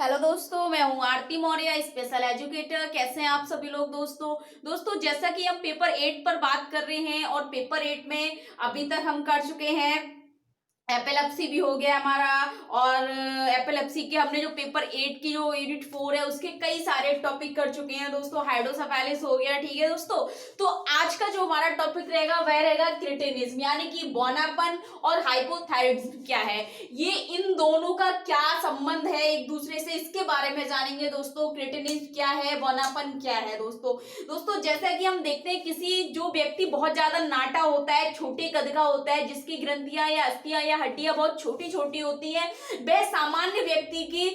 Hello दोस्तों, मैं हूँ आरती मौर्य, स्पेशल एजुकेटर। कैसे हैं आप सभी लोग दोस्तों जैसा कि हम पेपर 8 पर बात कर रहे हैं और पेपर 8 में अभी तक हम कर चुके हैं एपिलेप्सी भी हो गया हमारा। और एपिलेप्सी के हमने जो पेपर 8 की जो यूनिट 4 है उसके कई सारे टॉपिक कर चुके हैं दोस्तों। हाइड्रोसेफेलिस हो गया, ठीक है दोस्तों। तो आज का जो हमारा टॉपिक रहेगा वह रहेगा क्रिटिनिज्म, यानी कि बौनापन और हाइपोथायराइडिज्म क्या है, ये इन दोनों का क्या संबंध है एक दूसरे से, इसके बारे में जानेंगे दोस्तों। क्रिटिनिज्म क्या है, बौनापन क्या है दोस्तों जैसा कि हम देखते हैं किसी जो व्यक्ति बहुत ज्यादा नाटा होता है, छोटे कद का होता है, जिसकी ग्रंथियां या अस्थियां या हड्डियां बहुत छोटी छोटी होती हैं, वह सामान्य व्यक्ति की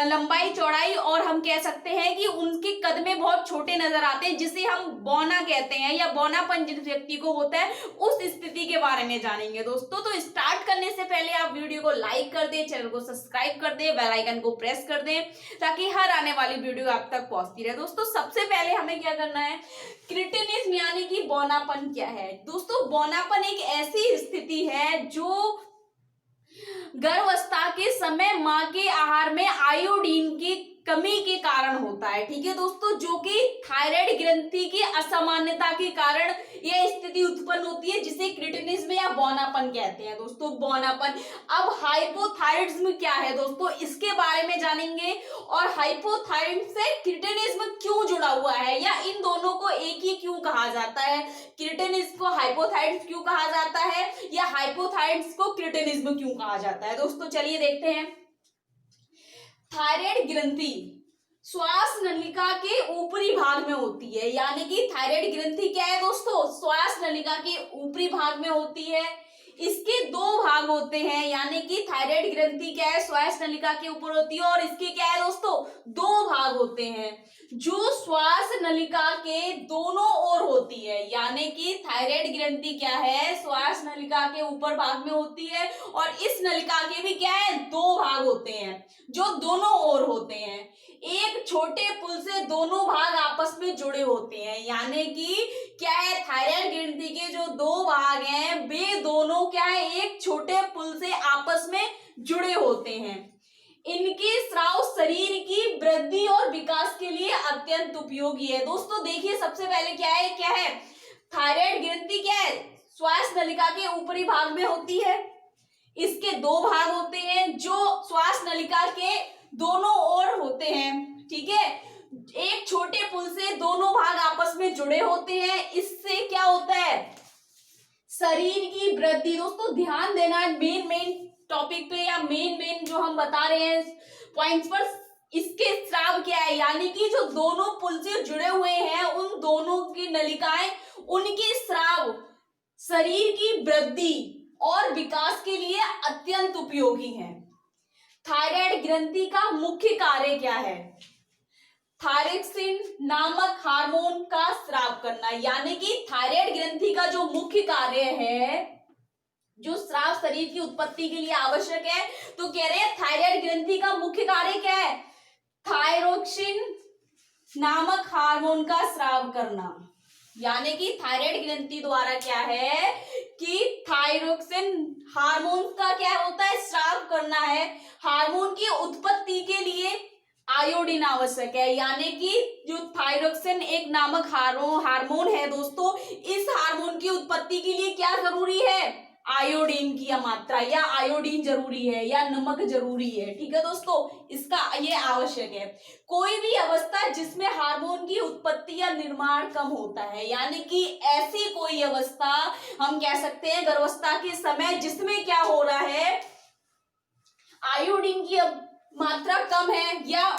लंबाई चौड़ाई और हम कह सकते हैं कि उनके कद में बहुत छोटे नजर आते हैं, जिसे हम बौना कहते हैं या बौनापन जिस व्यक्ति को होता है, उस स्थिति के बारे में जानेंगे दोस्तों। तो स्टार्ट करने से पहले आप वीडियो को लाइक कर दें, चैनल को सब्सक्राइब कर दें, बेल आइकन को प्रेस कर दें ताकि हर आने वाली वीडियो आप तक पहुंचती रहे दोस्तों। सबसे पहले हमें क्या करना है, क्रिटिनिज्म यानी कि बौनापन क्या है दोस्तों। बौनापन एक ऐसी स्थिति है जो गर्भावस्था के समय मां के आहार में आयोडीन की कमी के कारण होता है, ठीक है दोस्तों, जो कि थायराइड ग्रंथि की असामान्यता के कारण यह स्थिति उत्पन्न होती है, जिसे क्रिटिनिज्म या बौनापन कहते हैं दोस्तों। बौनापन। अब हाइपोथायराइडिज्म क्या है दोस्तों, इसके बारे में जानेंगे। और हाइपोथायराइडिज्म से क्रिटिनिज्म क्यों जुड़ा हुआ है, या इन दोनों को एक ही क्यों कहा जाता है, क्रिटिनिज्म को हाइपोथायराइडिज्म क्यों कहा जाता है, या हाइपोथायराइडिज्म को क्रिटिनिज्म क्यों कहा जाता है दोस्तों, चलिए देखते हैं। थायराइड ग्रंथि श्वास नलिका के ऊपरी भाग में होती है, यानी कि थायराइड ग्रंथि क्या है दोस्तों, श्वास नलिका के ऊपरी भाग में होती है। इसके दो भाग होते हैं, यानी कि थायराइड ग्रंथि क्या है, श्वास नलिका के ऊपर होती है, और इसके क्या है दोस्तों, दो भाग होते हैं जो श्वास नलिका के दोनों ओर होती है, यानी कि थायराइड ग्रंथि क्या है, श्वास नलिका के ऊपर भाग में होती है, और इस नलिका के भी क्या है, दो भाग होते हैं जो दोनों ओर होते हैं। एक छोटे पुल से दोनों भाग आपस में जुड़े होते हैं, यानी कि क्या है, थायराइड ग्रंथि के जो दो भाग हैं वे दोनों क्या है, एक छोटे पुल से आपस में जुड़े होते हैं। इनके स्राव शरीर की वृद्धि और विकास के लिए अत्यंत उपयोगी है दोस्तों। देखिए सबसे पहले क्या है, थायराइड ग्रंथि क्या है, श्वास नलिका के ऊपरी भाग में होती है। इसके दो भाग होते हैं जो श्वास नलिका के दोनों ओर होते हैं, ठीक है। एक छोटे पुल से दोनों भाग आपस में जुड़े होते हैं, इससे क्या होता है, शरीर की वृद्धि। दोस्तों ध्यान देना मेन टॉपिक पे या मेन जो हम बता रहे हैं पॉइंट्स पर, इसके स्राव क्या है, यानी कि जो दोनों पुल से जुड़े हुए हैं उन दोनों की नलिकाएं, उनके स्राव शरीर की वृद्धि और विकास के लिए अत्यंत उपयोगी हैं। थायराइड ग्रंथि का मुख्य कार्य क्या है, थायरोक्सिन नामक हार्मोन का स्राव करना, यानी कि थायराइड ग्रंथि का जो मुख्य कार्य है, जो स्राव शरीर की उत्पत्ति के लिए आवश्यक है, तो कह रहे हैं थायराइड ग्रंथि का मुख्य कार्य क्या है, थायरोक्सिन नामक हार्मोन का स्राव करना। यानी कि थायराइड ग्रंथि द्वारा क्या है कि थायरोक्सिन हार्मोन का क्या होता है, स्राव करना है। हार्मोन की उत्पत्ति के लिए आयोडीन आवश्यक है, यानी कि जो थायरोक्सिन एक नामक हार्मोन है दोस्तों, इस हार्मोन की उत्पत्ति के लिए क्या जरूरी है, आयोडीन की मात्रा, या आयोडीन जरूरी है या नमक जरूरी है, ठीक है दोस्तों, इसका ये आवश्यक है। कोई भी अवस्था जिसमें हार्मोन की उत्पत्ति या निर्माण कम होता है, यानी कि ऐसी कोई अवस्था हम कह सकते हैं गर्भावस्था के समय जिसमें क्या हो रहा है, आयोडीन की मात्रा कम है या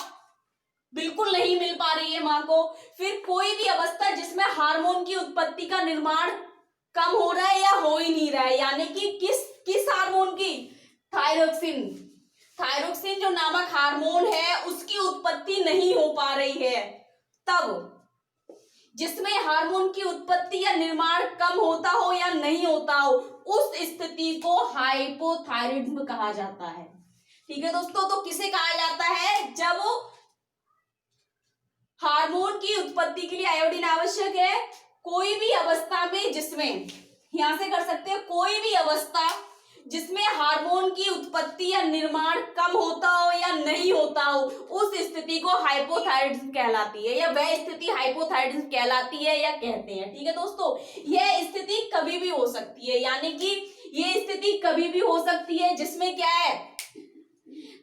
बिल्कुल नहीं मिल पा रही है मां को। फिर कोई भी अवस्था जिसमें हार्मोन की उत्पत्ति का निर्माण कम हो रहा है या हो ही नहीं रहा है, यानी कि किस हार्मोन की, थायरोक्सिन जो नामक हार्मोन है उसकी उत्पत्ति नहीं हो पा रही है, तब जिसमें हार्मोन की उत्पत्ति या निर्माण कम होता हो या नहीं होता हो, उस स्थिति को हाइपोथायराइडिज्म कहा जाता है, ठीक है दोस्तों। तो किसे कहा जाता है, जब हार्मोन की उत्पत्ति के लिए आयोडीन आवश्यक है, कोई भी अवस्था में जिसमें, यहां से कर सकते हैं, कोई भी अवस्था जिसमें हार्मोन की उत्पत्ति या निर्माण कम होता हो या नहीं होता हो, उस स्थिति को हाइपोथायराइडिज्म कहलाती है, या वह स्थिति हाइपोथायराइडिज्म कहलाती है या कहते हैं। ठीक है दोस्तों, यह स्थिति कभी भी हो सकती है, यानी कि यह स्थिति कभी भी हो सकती है जिसमें क्या है,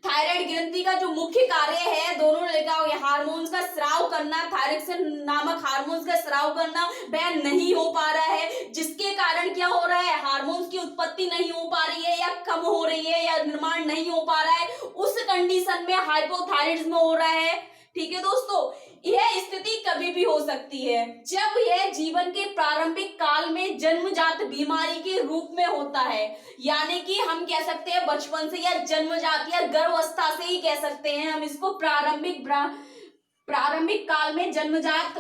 थायराइड ग्रंथि का जो मुख्य कार्य है, दोनों ने लिखा हो हार्मोन्स का स्राव करना, थायरोक्सिन नामक हार्मोन्स का स्राव करना, वह नहीं हो पा रहा है, जिसके कारण क्या हो रहा है, हार्मोन्स की उत्पत्ति नहीं हो पा रही है या कम हो रही है या निर्माण नहीं हो पा रहा है, उस कंडीशन में हाइपोथायराइडिज्म हो रहा है। ठीक है दोस्तों, यह स्थिति कभी भी हो सकती है जब यह जीवन के प्रारंभिक काल में जन्मजात बीमारी के रूप में होता है, यानी कि हम कह सकते हैं बचपन से या जन्मजात या गर्भावस्था से ही कह सकते हैं हम इसको, प्रारंभिक काल में जन्मजात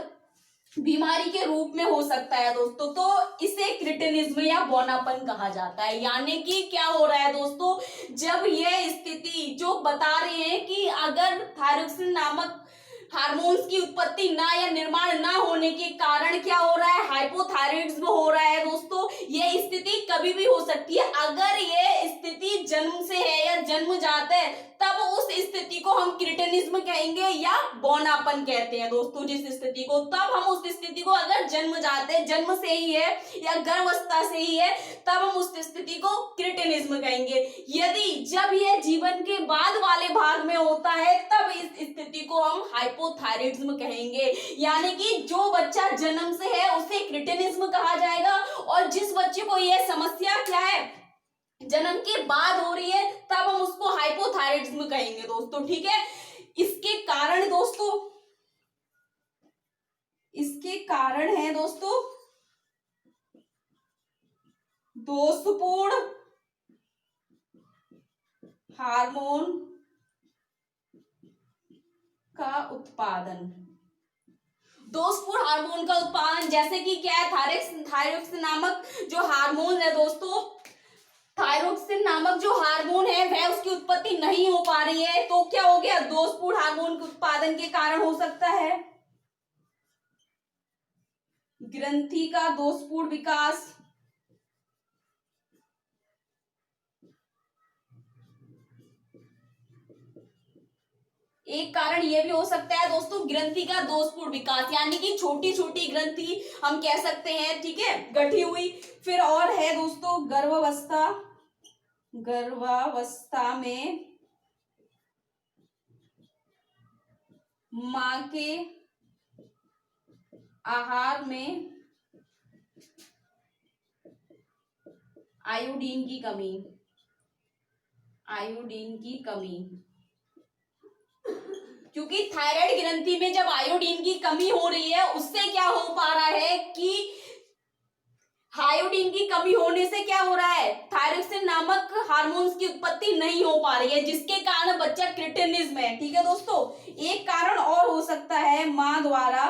बीमारी के रूप में हो सकता है दोस्तों। तो इसे क्रिटिनिज्म या बौनापन कहा जाता है, यानी कि क्या हो रहा है दोस्तों, जब यह स्थिति जो बता रहे हैं कि अगर थायरोक्सिन नामक हार्मोन्स की उत्पत्ति ना या निर्माण ना होने के कारण क्या हो रहा है, हाइपोथायराइडिज्म हो रहा है दोस्तों, यह स्थिति कभी भी हो सकती है। अगर यह स्थिति जन्म से है या जन्मजात है, तब उस स्थिति को हम क्रिटिनिज्म कहेंगे या बौनापन कहते हैं दोस्तों, जिस स्थिति को, तब हम उस स्थिति को, अगर जन्मजात है, जन्म से ही है या गर्भावस्था से ही है, तब हम उस स्थिति को क्रिटिनिज्म कहेंगे। यदि जब यह जीवन के बाद वाले भाग में होता है, तब इस स्थिति को हम हाइपोथायराइडिज्म कहेंगे, यानी कि जो बच्चा जन्म से है उसे क्रिटिनिज्म कहा जाएगा, और जिस बच्चे को यह समस्या क्या है, जन्म के बाद हो रही है, तब हम उसको हाइपोथायराइडिज्म कहेंगे दोस्तों। ठीक है, इसके कारण दोस्तों, इसके कारण है दोस्तों दोषपूर्ण हार्मोन का उत्पादन। दोषपूर्ण हार्मोन का उत्पादन जैसे कि क्या है, थायरोक्सिन नामक जो हार्मोन है दोस्तों, थायरोक्सिन नामक जो हार्मोन है वह उसकी उत्पत्ति नहीं हो पा रही है, तो क्या हो गया, दोषपूर्ण हार्मोन के उत्पादन के कारण हो सकता है ग्रंथि का दोषपूर्ण विकास, एक कारण यह भी हो सकता है दोस्तों ग्रंथि का दोषपूर्ण विकास, यानी कि छोटी छोटी ग्रंथि हम कह सकते हैं, ठीक है, गठी हुई। फिर और है दोस्तों गर्भावस्था में मां के आहार में आयोडीन की कमी, क्योंकि थायराइड ग्रंथि में जब आयोडीन की कमी हो रही है, उससे क्या हो पा रहा है कि आयोडीन की कमी होने से क्या हो रहा है, थायरोक्सिन नामक हार्मोन्स की उत्पत्ति नहीं हो पा रही है, जिसके कारण बच्चा क्रिटिनिज्म है। ठीक है दोस्तों, एक कारण और हो सकता है मां द्वारा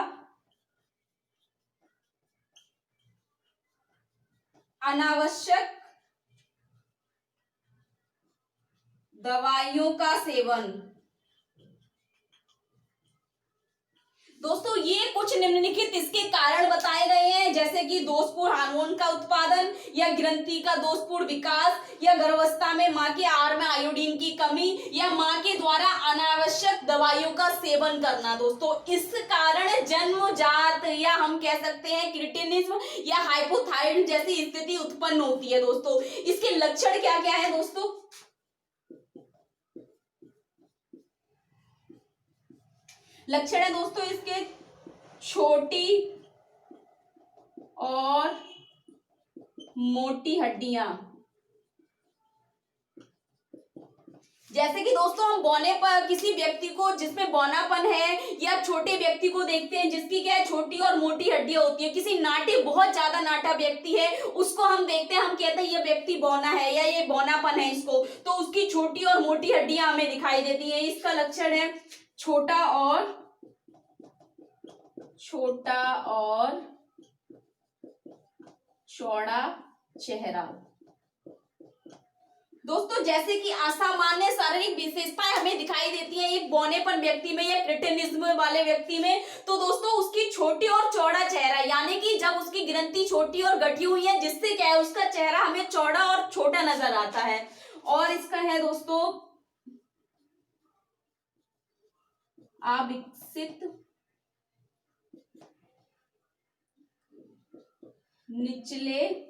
अनावश्यक दवाइयों का सेवन। दोस्तों ये कुछ निम्नलिखित इसके कारण बताए गए हैं, जैसे कि दोषपूर्ण हार्मोन का उत्पादन, या ग्रंथि का दोषपूर्ण विकास, या गर्भावस्था में मां के आहार में आयोडीन की कमी, या मां के द्वारा अनावश्यक दवाइयों का सेवन करना। दोस्तों इस कारण जन्मजात या हम कह सकते हैं क्रिटिनिज्म या हाइपोथायराइडिज्म जैसी स्थिति उत्पन्न होती है। दोस्तों इसके लक्षण क्या क्या है दोस्तों, लक्षण है दोस्तों इसके छोटी और मोटी हड्डियां, जैसे कि दोस्तों हम बौने पर किसी व्यक्ति को जिसमें बौनापन है, या छोटे व्यक्ति को देखते हैं जिसकी क्या है छोटी और मोटी हड्डियां होती है, किसी नाटे बहुत ज्यादा नाटा व्यक्ति है उसको हम देखते हैं, हम कहते हैं ये व्यक्ति बौना है या ये बौनापन है इसको, तो उसकी छोटी और मोटी हड्डियां हमें दिखाई देती है। इसका लक्षण है छोटा और चौड़ा चेहरा। दोस्तों जैसे कि असामान्य शारीरिक विशेषताएं हमें दिखाई देती हैं एक बौनेपन व्यक्ति में या क्रिटिनिज्म वाले व्यक्ति में, तो दोस्तों उसकी छोटी और चौड़ा चेहरा, यानी कि जब उसकी ग्रंथि छोटी और गठी हुई है, जिससे क्या है उसका चेहरा हमें चौड़ा और छोटा नजर आता है। और इसका है दोस्तों अविकसित निचले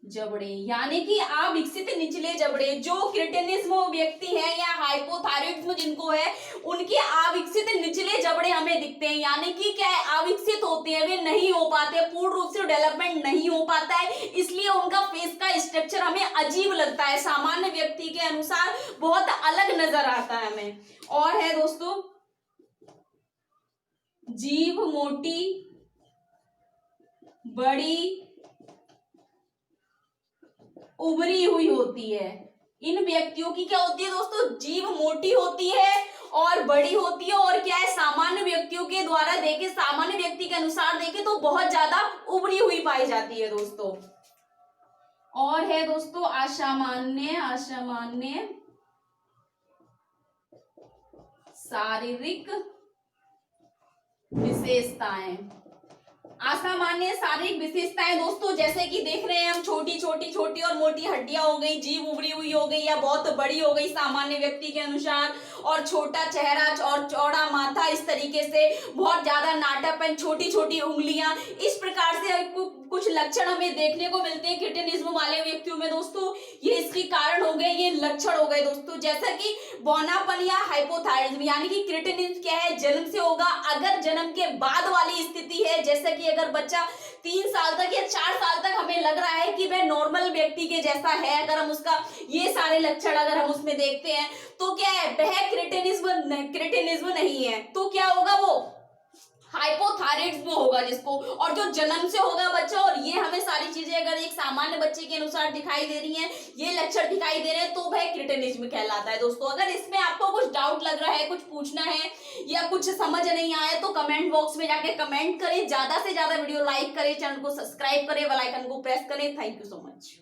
जबड़े, यानी कि अविकसित निचले जबड़े। जो क्रिटिनिज्म व्यक्ति है या हाइपोथायरॉइडिज्म जिनको है, उनके अविकसित निचले जबड़े हमें दिखते हैं, यानी कि क्या है अविकसित होते हैं, वे नहीं हो पाते, पूर्ण रूप से डेवलपमेंट नहीं हो पाता है, इसलिए उनका फेस का स्ट्रक्चर हमें अजीब लगता है, सामान्य व्यक्ति के अनुसार बहुत अलग नजर आता है हमें। और है दोस्तों जीभ मोटी बड़ी उभरी हुई होती है। इन व्यक्तियों की क्या होती है दोस्तों, जीभ मोटी होती है और बड़ी होती है, और क्या है सामान्य व्यक्तियों के द्वारा देखे, सामान्य व्यक्ति के अनुसार देखे तो बहुत ज्यादा उभरी हुई पाई जाती है दोस्तों। और है दोस्तों असामान्य शारीरिक विशेषताएं। असामान्य शारीरिक विशेषताएं दोस्तों, जैसे कि देख रहे हैं हम, छोटी और मोटी हड्डियां हो गई, जीभ उभरी हुई हो गई या बहुत बड़ी हो गई सामान्य व्यक्ति के अनुसार, और छोटा चेहरा और चौड़ा माथा, इस तरीके से बहुत ज्यादा नाटापन, छोटी उंगलियां, इस प्रकार से कुछ लक्षण हमें देखने को मिलते हैं क्रिटिनिज्म वाले व्यक्तियों में दोस्तों। ये इसके कारण हो गए, ये लक्षण हो गए दोस्तों। जैसा कि बौनापन या हाइपोथायरॉइडिज्म, यानी कि क्रिटिनिज्म क्या है, जन्म से होगा। अगर जन्म के बाद वाली स्थिति है, जैसे कि अगर बच्चा 3 साल तक या 4 साल तक हमें लग रहा है कि वह नॉर्मल व्यक्ति के जैसा है, अगर हम उसका ये सारे लक्षण अगर हम उसमें देखते हैं, तो क्या है वह क्रिटिनिज्म नहीं है, तो क्या होगा वो हाइपोथायरॉइडिज्म होगा जिसको। और जो जन्म से होगा बच्चा, और ये हमें सारी चीजें अगर एक सामान्य बच्चे के अनुसार दिखाई दे रही हैं, ये लक्षण दिखाई दे रहे हैं, तो वह क्रिटिनिज्म कहलाता है दोस्तों। अगर इसमें आपको कुछ डाउट लग रहा है, कुछ पूछना है या कुछ समझ नहीं आया, तो कमेंट बॉक्स में जाके कमेंट करें, ज्यादा से ज्यादा वीडियो लाइक करें, चैनल को सब्सक्राइब करें, बेल आइकन को प्रेस करें। Thank you so much.